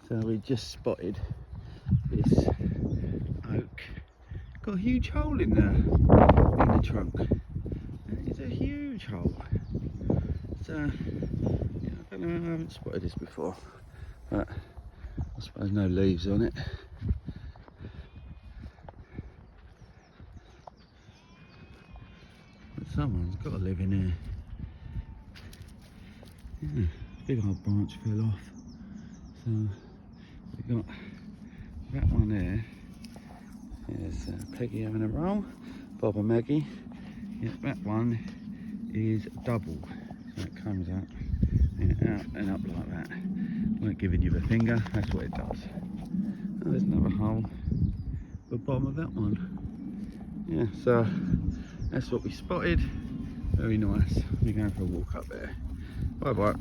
So we just spotted this oak. Got a huge hole in the trunk. It's a huge hole. So yeah, I don't know, I haven't spotted this before, but I suppose no leaves on it. But someone's got to live in here. Yeah, big old branch fell off. So we've got that one there. There's Peggy having a roll, Bob and Maggie. Yeah, that one is double. So it comes up and out and up like that. Like giving you the finger, that's what it does. Oh, there's another hole. The bottom of that one. Yeah, so that's what we spotted. Very nice. We're going for a walk up there. Bye bye.